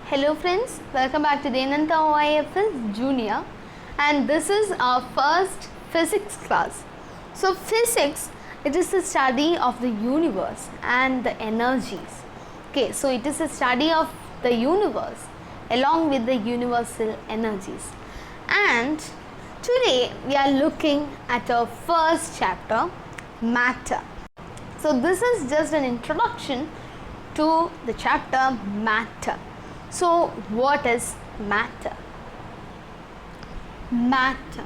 Hello friends, welcome back to Devananda OIFS Junior, and this is our first physics class. So physics, it is the study of the universe and the energies. Okay, so it is a study of the universe along with the universal energies. And today we are looking at our first chapter, matter. So this is just an introduction to the chapter matter. So what is matter? Matter.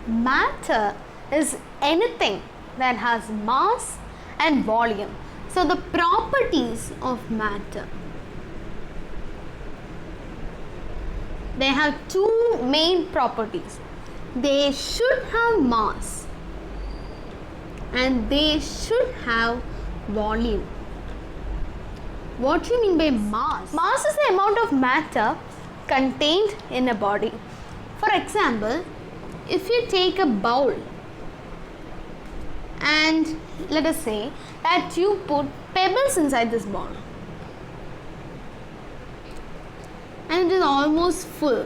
Matter is anything that has mass and volume. So the properties of matter. They have two main properties. They should have mass and they should have volume. What do you mean by mass? Mass is the amount of matter contained in a body. For example, if you take a bowl and let us say that you put pebbles inside this bowl and it is almost full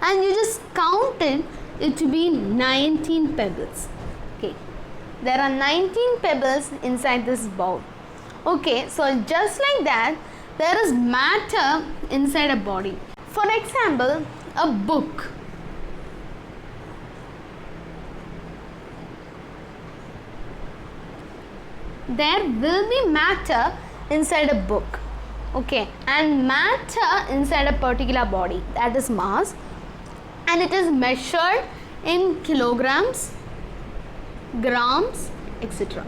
and you just counted it to be 19 pebbles. Okay, there are 19 pebbles inside this bowl. Okay, so just like that, there is matter inside a body. For example, a book. There will be matter inside a book. Okay, and matter inside a particular body, that is mass, and it is measured in kilograms, grams, etc.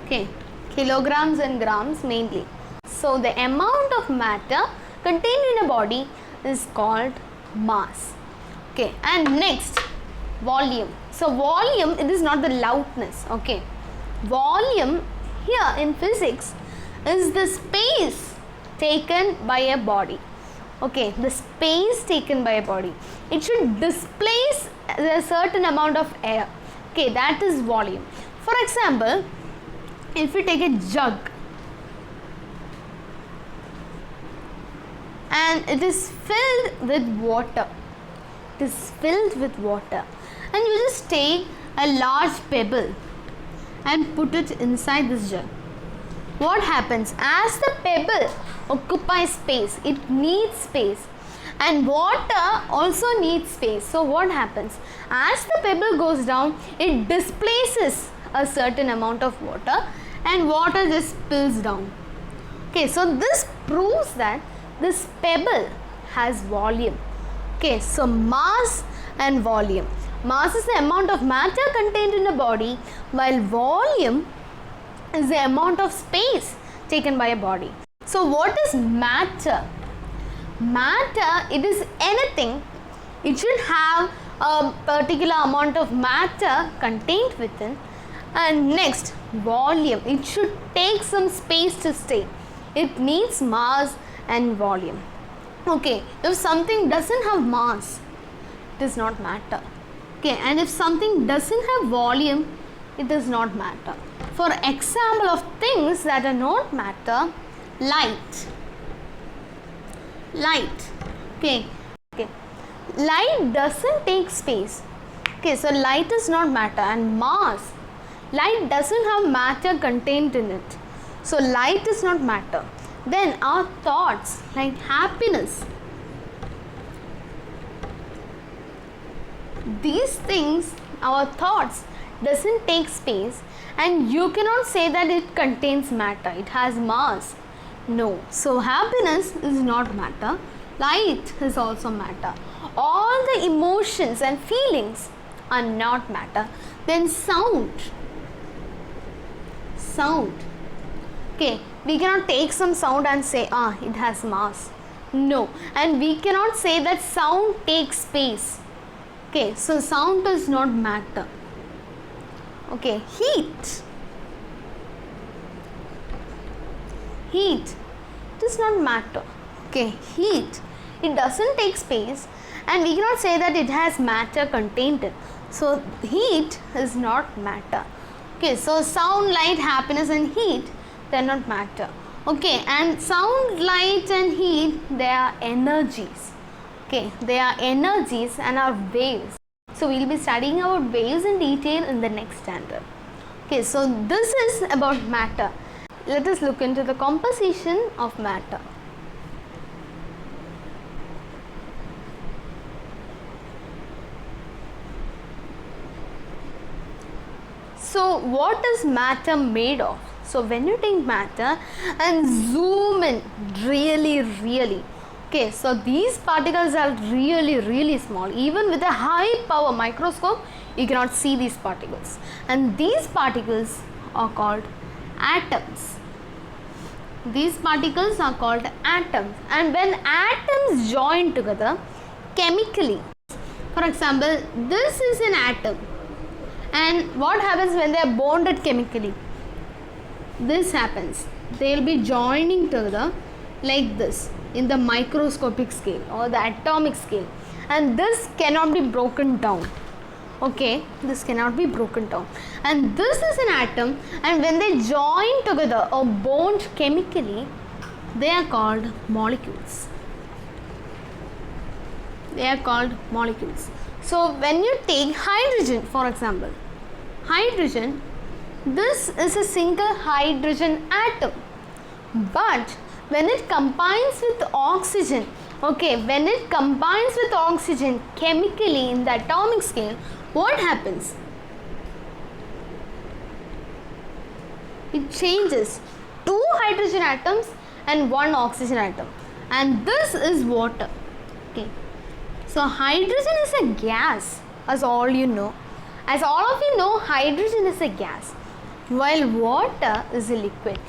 Okay, kilograms and grams mainly. So the amount of matter contained in a body is called mass. Okay, and next, volume. So volume, it is not the loudness. Okay, volume here in physics is the space taken by a body. Okay, the space taken by a body. It should displace a certain amount of air. Okay, that is volume. For example, if you take a jug and it is filled with water, and you just take a large pebble and put it inside this jug. What happens? As the pebble occupies space, it needs space, and water also needs space. So what happens? As the pebble goes down, it displaces a certain amount of water and water just spills down. Okay, so this proves that this pebble has volume. Okay, so mass and volume. Mass is the amount of matter contained in a body, while volume is the amount of space taken by a body. So what is matter? Matter, it is anything. It should have a particular amount of matter contained within. And next, volume. It should take some space to stay. It needs mass and volume. Okay, if something doesn't have mass, it does not matter. Okay, and if something doesn't have volume, it does not matter. For example of things that are not matter, light. Okay. Light doesn't take space. Okay, so light is not matter. And mass, light doesn't have matter contained in it. So light is not matter. Then our thoughts, like happiness, these things, our thoughts doesn't take space, and you cannot say that it contains matter, it has mass. No. So happiness is not matter. Light is also matter. All the emotions and feelings are not matter. Then sound. Okay, we cannot take some sound and say it has mass. No. And we cannot say that sound takes space. Okay, so sound is not matter. Okay, heat does not matter. Okay, heat, it doesn't take space, and we cannot say that it has matter contained in. So heat is not matter. Okay, so sound, light, happiness and heat, they are not matter. Okay, and sound, light and heat, they are energies. Okay, they are energies and are waves. So we will be studying about waves in detail in the next standard. Okay, so this is about matter. Let us look into the composition of matter. So what is matter made of? So when you take matter and zoom in really, okay, so these particles are really small. Even with a high power microscope, you cannot see these particles. And these particles are called atoms. These particles are called atoms. And when atoms join together chemically, for example, this is an atom. And what happens when they are bonded chemically? This happens. They will be joining together like this in the microscopic scale or the atomic scale. And this cannot be broken down. Okay, this cannot be broken down. And this is an atom, and when they join together or bond chemically, they are called molecules. They are called molecules. So when you take hydrogen, for example, hydrogen, this is a single hydrogen atom. But when it combines with oxygen, okay, when it combines with oxygen chemically in the atomic scale, what happens? It changes 2 hydrogen atoms and 1 oxygen atom, and this is water. Okay. So hydrogen is a gas, as all you know. As all of you know, hydrogen is a gas, while water is a liquid.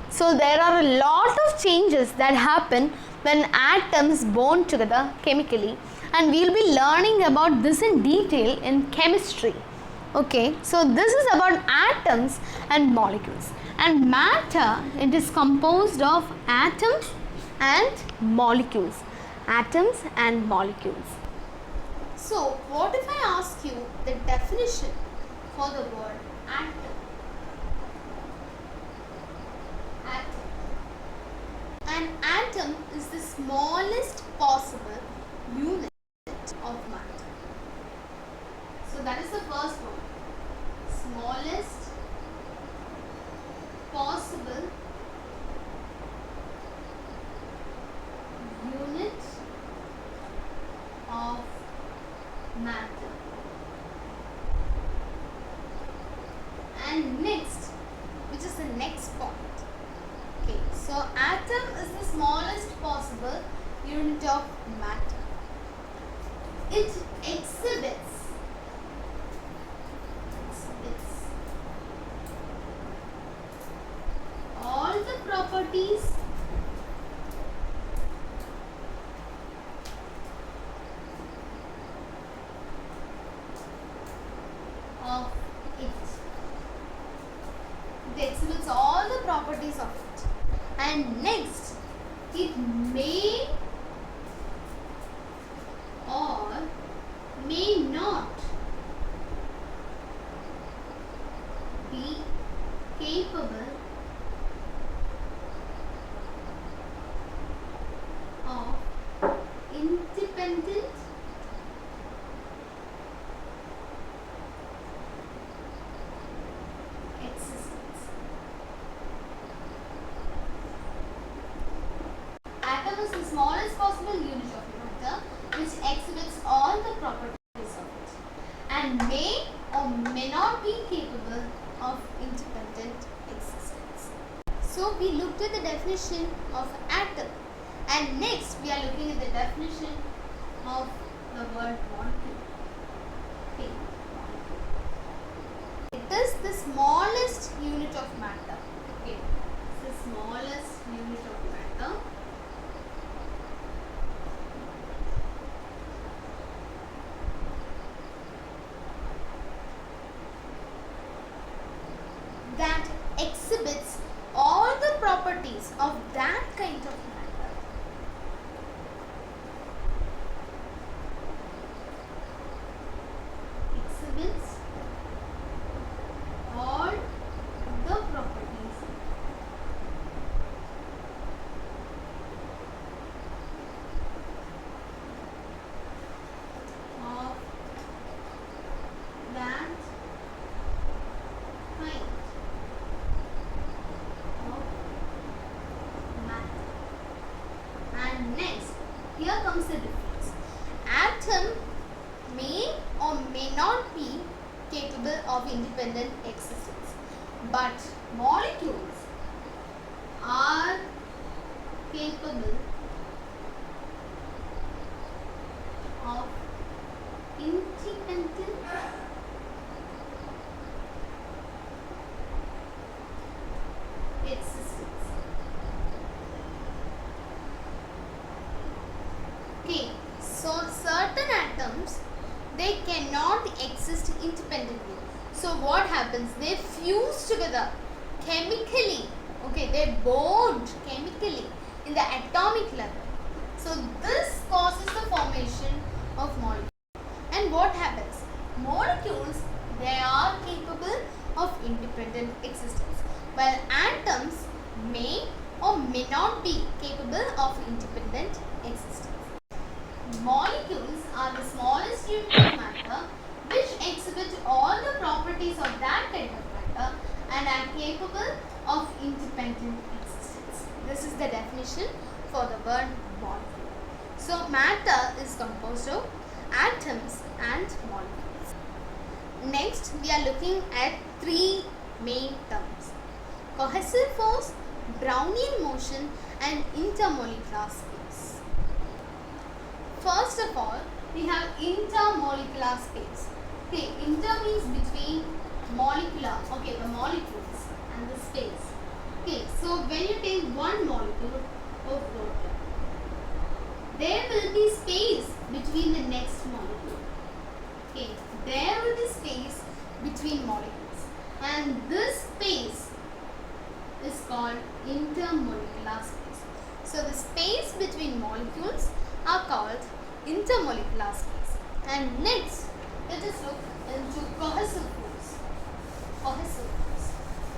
So there are a lot of changes that happen when atoms bond together chemically, and we will be learning about this in detail in chemistry. Okay, so this is about atoms and molecules. And matter, it is composed of atoms and molecules. Atoms and molecules. So what if I ask you the definition for the word atom? Atom. An atom is the smallest possible unit of matter. So that is the first one. Smallest possible unit of matter. And next, which is the next point. Okay, so atom is the smallest possible unit of matter. It exhibits all the properties of it. It exhibits all the properties of it. And next, it may or may not be capable of independent existence. Atom is the smallest possible unit of matter which exhibits all the properties of it and may or may not be capable of independent existence. So we looked at the definition of atom, and next we are looking at the definition of the word molecule. Okay. It is the smallest unit of matter. Okay. It's the smallest unit of matter that exhibits all the properties of that kind of matter. Exhibits comes the difference. Atom may or may not be capable of independent existence, but molecules are capable of independent existence. Okay, so certain atoms, they cannot exist independently. So what happens? They fuse together chemically. Okay, they bond chemically in the atomic level. So this causes the formation of molecules. And what happens? Molecules, they are capable of independent existence, while atoms may or may not be capable of independent existence. Molecules are the smallest unit of matter which exhibit all the properties of that kind of matter and are capable of independent existence. This is the definition for the word molecule. So matter is composed of atoms and molecules. Next, we are looking at three main terms: cohesive force, Brownian motion, and intermolecular space. First of all, we have intermolecular space. Okay, inter means between, molecular, okay, the molecules and the space. Okay, so when you take one molecule of water, there will be space between the next molecule. Okay, there will be space between molecules, and this space is called intermolecular space. So the space between molecules are called intermolecular space. And next, let us look into cohesive force. Cohesive force.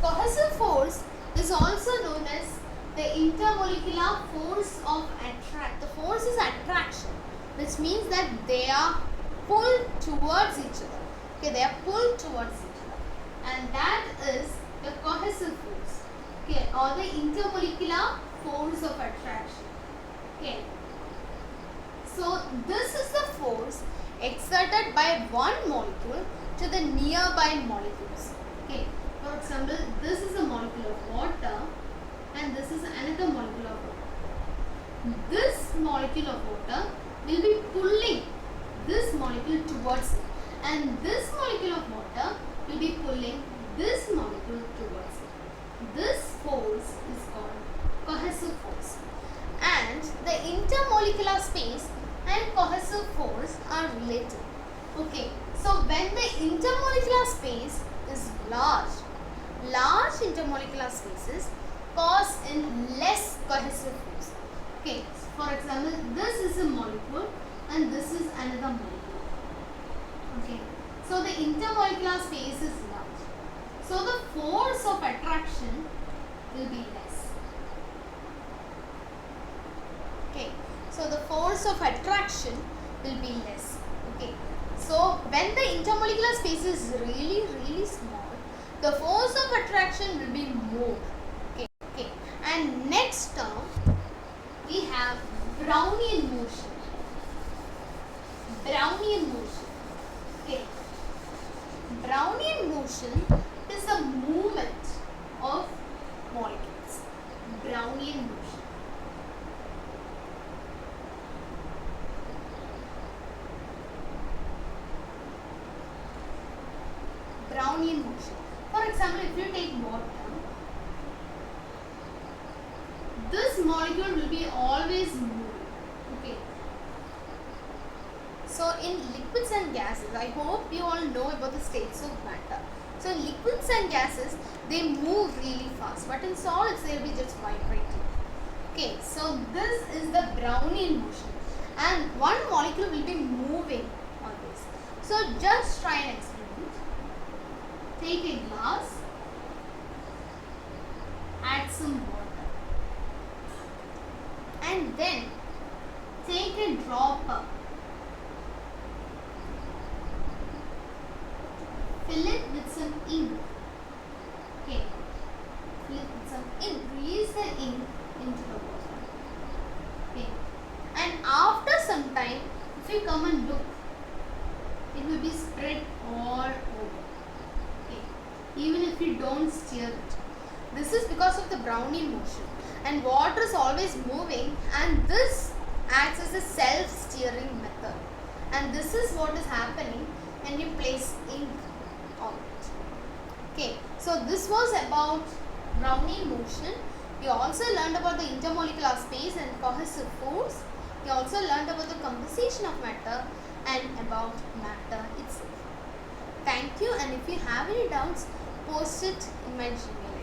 Cohesive force is also known as the intermolecular force of attraction. The force is attraction, which means that they are pulled towards each other. Okay, they are pulled towards each other, and that is the cohesive force. Okay, or the intermolecular force of attraction. Okay. So this is the force exerted by one molecule to the nearby molecules. Okay. For example, this is a molecule of water and this is another molecule of water. This molecule of water will be pulling this molecule towards it, and this molecule of water will be pulling this molecule towards it. This force is called cohesive force. And the intermolecular space and cohesive force are related. Okay, so when the intermolecular space is large intermolecular spaces cause in less cohesive force. Okay, for example, this is a molecule and this is another molecule. Okay, so the intermolecular space is large. So the force of attraction will be less. Okay, so the force of attraction will be less. Okay, so when the intermolecular space is really small, the force of attraction will be more. Okay. And next term we have Brownian motion. Brownian motion. Okay. Brownian motion is a movement of molecules. Brownian motion. Brownian motion. For example, if you take water, this molecule will be always moving. Okay. So in liquids and gases, I hope you all know about the states of matter. So in liquids and gases, they move really fast, but in solids they will be just vibrating. Okay, so this is the Brownian motion, and one molecule will be moving on this. So just try an experiment. Take a glass, add some water, and then take a dropper, fill it with some ink. Okay, fill it with some ink, release the ink into the water. Okay, and after even if you don't steer it. This is because of the Brownian motion, and water is always moving, and this acts as a self-steering method, and this is what is happening when you place ink on it. Okay, so this was about Brownian motion. You also learned about the intermolecular space and cohesive force. You also learned about the composition of matter and about matter itself. Thank you, and if you have any doubts, post it in my Gmail.